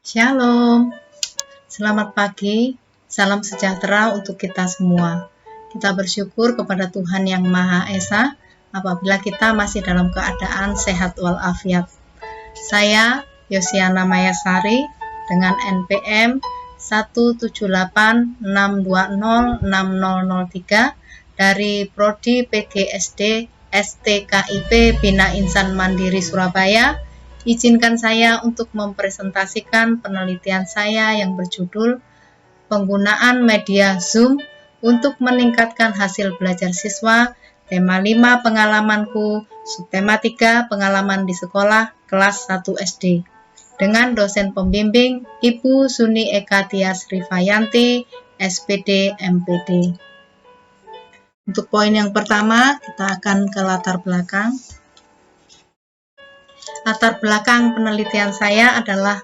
Shalom, selamat pagi, salam sejahtera untuk kita semua. Kita bersyukur kepada Tuhan Yang Maha Esa apabila kita masih dalam keadaan sehat walafiat. Saya Yosiana Mayasari dengan NPM 17862060003 dari Prodi PGSD STKIP Bina Insan Mandiri Surabaya. Izinkan saya untuk mempresentasikan penelitian saya yang berjudul Penggunaan Media Zoom untuk meningkatkan hasil belajar siswa, tema 5 pengalamanku, subtema 3 pengalaman di sekolah, kelas 1 SD. Dengan dosen pembimbing Ibu Suni Eka Tias Rifayanti, SPD MPD. Untuk poin yang pertama, kita akan ke latar belakang. Latar belakang penelitian saya adalah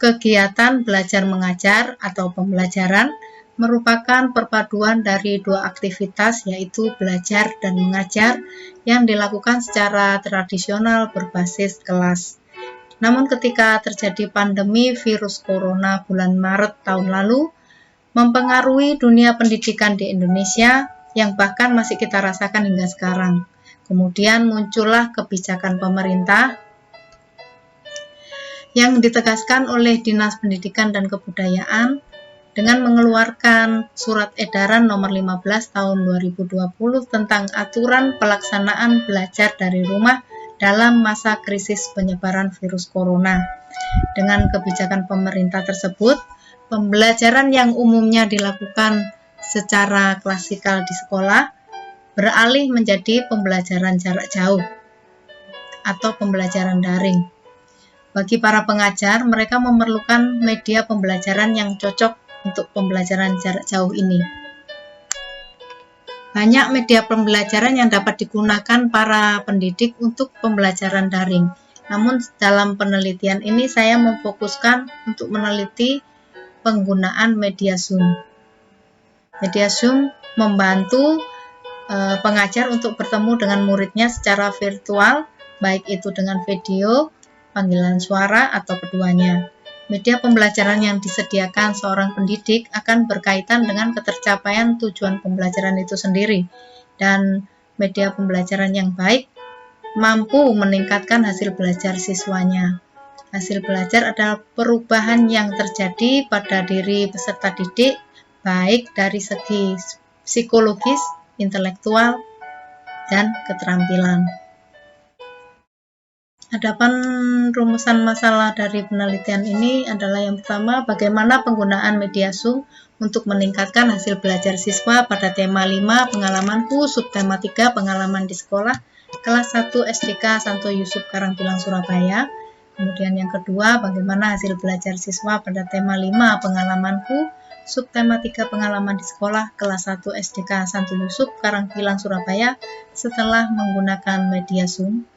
kegiatan belajar mengajar atau pembelajaran merupakan perpaduan dari dua aktivitas, yaitu belajar dan mengajar yang dilakukan secara tradisional berbasis kelas. Namun ketika terjadi pandemi virus corona bulan Maret tahun lalu, mempengaruhi dunia pendidikan di Indonesia yang bahkan masih kita rasakan hingga sekarang. Kemudian muncullah kebijakan pemerintah yang ditegaskan oleh Dinas Pendidikan dan Kebudayaan dengan mengeluarkan Surat Edaran Nomor 15 Tahun 2020 tentang aturan pelaksanaan belajar dari rumah dalam masa krisis penyebaran virus corona. Dengan kebijakan pemerintah tersebut, pembelajaran yang umumnya dilakukan secara klasikal di sekolah beralih menjadi pembelajaran jarak jauh atau pembelajaran daring. Bagi para pengajar, mereka memerlukan media pembelajaran yang cocok untuk pembelajaran jarak jauh ini. Banyak media pembelajaran yang dapat digunakan para pendidik untuk pembelajaran daring. Namun dalam penelitian ini saya memfokuskan untuk meneliti penggunaan media Zoom. Media Zoom membantu pengajar untuk bertemu dengan muridnya secara virtual, baik itu dengan video, panggilan suara, atau keduanya. Media pembelajaran yang disediakan seorang pendidik akan berkaitan dengan ketercapaian tujuan pembelajaran itu sendiri, dan media pembelajaran yang baik mampu meningkatkan hasil belajar siswanya. Hasil belajar adalah perubahan yang terjadi pada diri peserta didik, baik dari segi psikologis, intelektual, dan keterampilan. Adapun rumusan masalah dari penelitian ini adalah yang pertama, bagaimana penggunaan media Zoom untuk meningkatkan hasil belajar siswa pada tema 5 pengalamanku, subtema 3 pengalaman di sekolah, kelas 1 SDK Santo Yusuf Karangpilang Surabaya. Kemudian yang kedua, bagaimana hasil belajar siswa pada tema 5 pengalamanku, subtema 3 pengalaman di sekolah, kelas 1 SDK Santo Yusuf Karangpilang Surabaya setelah menggunakan media Zoom.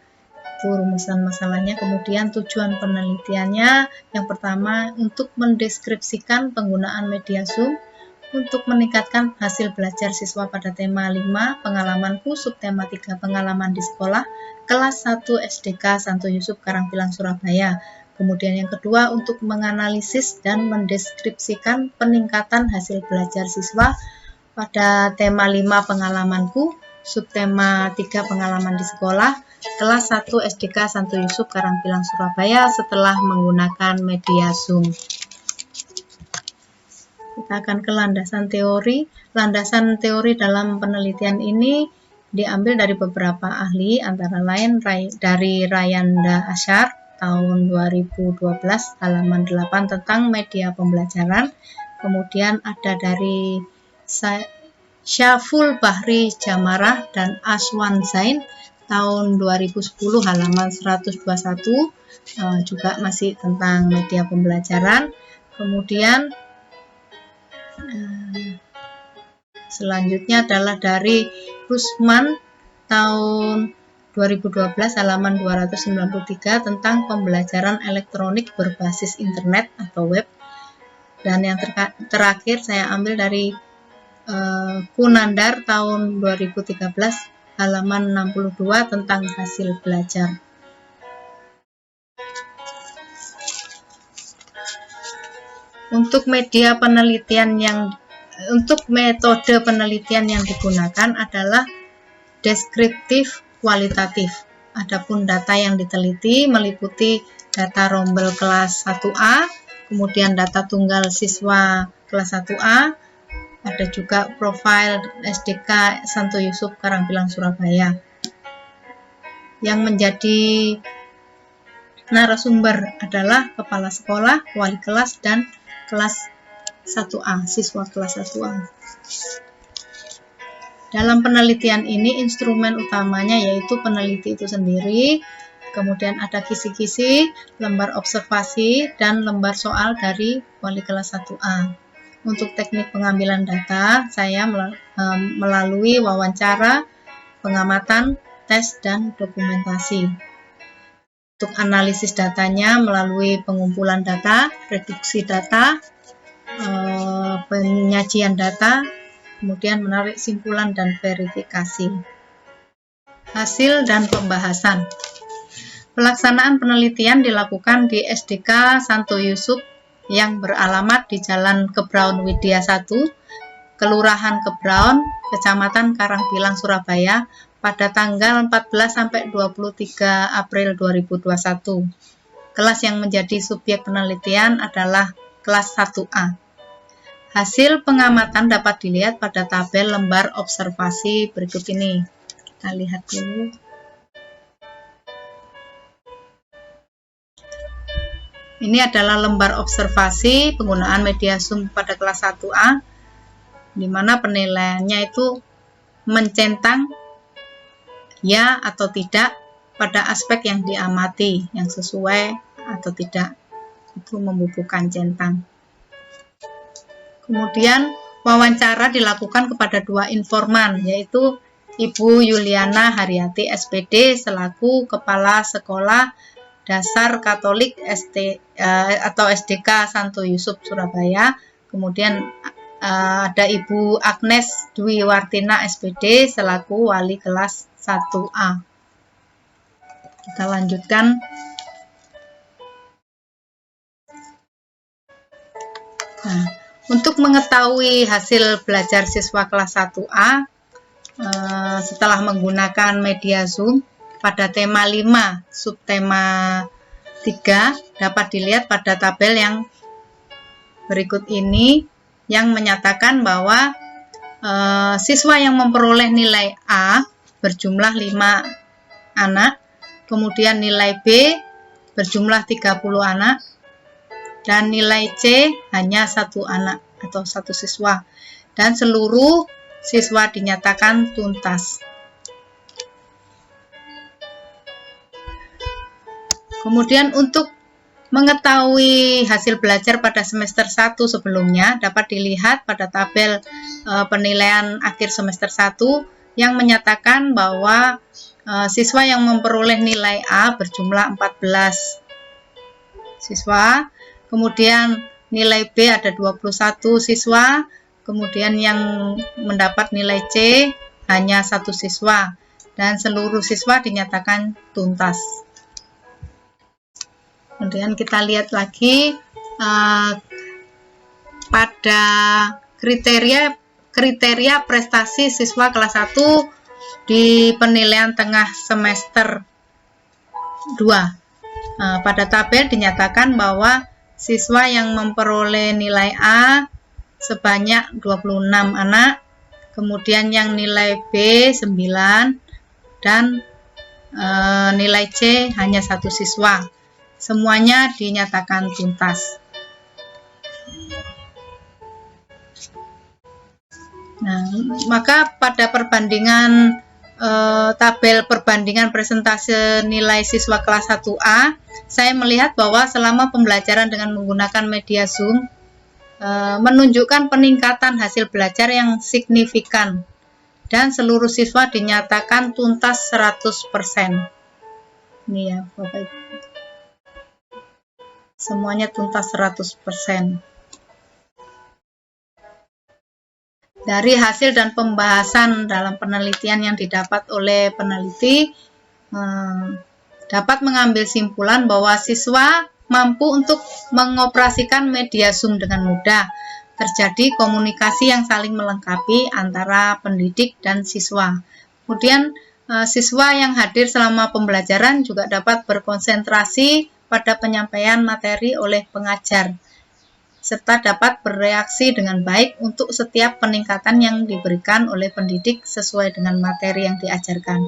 Itu rumusan masalahnya. Kemudian tujuan penelitiannya, yang pertama untuk mendeskripsikan penggunaan media Zoom untuk meningkatkan hasil belajar siswa pada tema 5 pengalamanku, subtema 3 pengalaman di sekolah, kelas 1 SDK Santo Yusuf Karangpilang Surabaya. Kemudian yang kedua untuk menganalisis dan mendeskripsikan peningkatan hasil belajar siswa pada tema 5 pengalamanku, subtema 3 pengalaman di sekolah, kelas 1 SDK Santo Yusuf Karangpilang Surabaya setelah menggunakan media Zoom. Kita akan ke landasan teori. Landasan teori dalam penelitian ini diambil dari beberapa ahli, antara lain dari Rayanda Ashar tahun 2012 halaman 8 tentang media pembelajaran. Kemudian ada dari Syaful Bahri Jamarah dan Aswan Zain tahun 2010 halaman 121, juga masih tentang media pembelajaran. Kemudian selanjutnya adalah dari Rusman tahun 2012 halaman 293 tentang pembelajaran elektronik berbasis internet atau web. Dan yang terakhir saya ambil dari Kunandar tahun 2013 halaman 62 tentang hasil belajar. Untuk metode penelitian yang digunakan adalah deskriptif kualitatif. Adapun data yang diteliti meliputi data rombel kelas 1A, kemudian data tunggal siswa kelas 1A, ada juga profil SDK Santo Yusuf Karangpilang Surabaya. Yang menjadi narasumber adalah kepala sekolah, wali kelas, dan kelas 1A, siswa kelas 1A. Dalam penelitian ini instrumen utamanya yaitu peneliti itu sendiri, kemudian ada kisi-kisi, lembar observasi, dan lembar soal dari wali kelas 1A. Untuk teknik pengambilan data, saya melalui wawancara, pengamatan, tes, dan dokumentasi. Untuk analisis datanya melalui pengumpulan data, reduksi data, penyajian data, kemudian menarik simpulan dan verifikasi. Hasil dan pembahasan. Pelaksanaan penelitian dilakukan di SDK Santo Yusuf yang beralamat di Jalan Kebraun Widya 1, Kelurahan Kebraun, Kecamatan Karangpilang, Surabaya, pada tanggal 14 sampai 23 April 2021. Kelas yang menjadi subjek penelitian adalah kelas 1A. Hasil pengamatan dapat dilihat pada tabel lembar observasi berikut ini. Kita lihat dulu. Ini adalah lembar observasi penggunaan media Zoom pada kelas 1A, di mana penilaiannya itu mencentang ya atau tidak pada aspek yang diamati, yang sesuai atau tidak, itu membubuhkan centang. Kemudian wawancara dilakukan kepada dua informan, yaitu Ibu Yuliana Haryati SPD selaku Kepala Sekolah Dasar Katolik SDK Santo Yusuf Surabaya. Kemudian ada Ibu Agnes Dwi Wartina SPD selaku Wali kelas 1A. Kita lanjutkan. Nah, untuk mengetahui hasil belajar siswa kelas 1A setelah menggunakan media Zoom pada tema 5 subtema 3 dapat dilihat pada tabel yang berikut ini yang menyatakan bahwa siswa yang memperoleh nilai A berjumlah 5 anak, kemudian nilai B berjumlah 30 anak, dan nilai C hanya 1 anak atau 1 siswa, dan seluruh siswa dinyatakan tuntas. Kemudian untuk mengetahui hasil belajar pada semester 1 sebelumnya dapat dilihat pada tabel penilaian akhir semester 1 yang menyatakan bahwa siswa yang memperoleh nilai A berjumlah 14 siswa, kemudian nilai B ada 21 siswa, kemudian yang mendapat nilai C hanya 1 siswa, dan seluruh siswa dinyatakan tuntas. Kemudian kita lihat lagi pada kriteria prestasi siswa kelas 1 di penilaian tengah semester 2. Pada tabel dinyatakan bahwa siswa yang memperoleh nilai A sebanyak 26 anak, kemudian yang nilai B 9, dan nilai C hanya 1 siswa. Semuanya dinyatakan tuntas. Nah, maka pada perbandingan tabel perbandingan presentase nilai siswa kelas 1A, saya melihat bahwa selama pembelajaran dengan menggunakan media Zoom menunjukkan peningkatan hasil belajar yang signifikan dan seluruh siswa dinyatakan tuntas 100%. Ini ya Bapak Ibu. Semuanya tuntas 100%. Dari hasil dan pembahasan dalam penelitian yang didapat oleh peneliti, dapat mengambil simpulan bahwa siswa mampu untuk mengoperasikan media Zoom dengan mudah. Terjadi komunikasi yang saling melengkapi antara pendidik dan siswa. Kemudian siswa yang hadir selama pembelajaran juga dapat berkonsentrasi pada penyampaian materi oleh pengajar, serta dapat bereaksi dengan baik untuk setiap peningkatan yang diberikan oleh pendidik sesuai dengan materi yang diajarkan.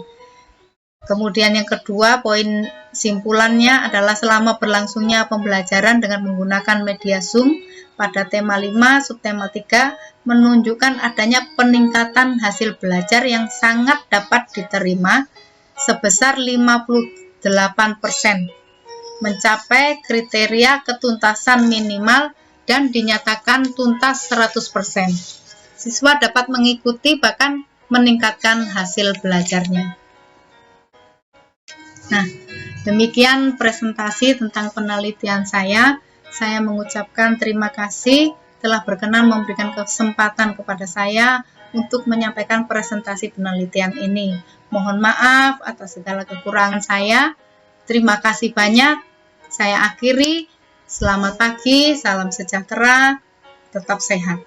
Kemudian yang kedua, poin simpulannya adalah selama berlangsungnya pembelajaran dengan menggunakan media Zoom pada tema 5, subtema 3, menunjukkan adanya peningkatan hasil belajar yang sangat dapat diterima sebesar 58%, mencapai kriteria ketuntasan minimal dan dinyatakan tuntas 100%. Siswa dapat mengikuti bahkan meningkatkan hasil belajarnya. Nah, demikian presentasi tentang penelitian saya. Saya mengucapkan terima kasih telah berkenan memberikan kesempatan kepada saya untuk menyampaikan presentasi penelitian ini. Mohon maaf atas segala kekurangan saya. Terima kasih banyak. Saya akhiri. Selamat pagi, salam sejahtera, tetap sehat.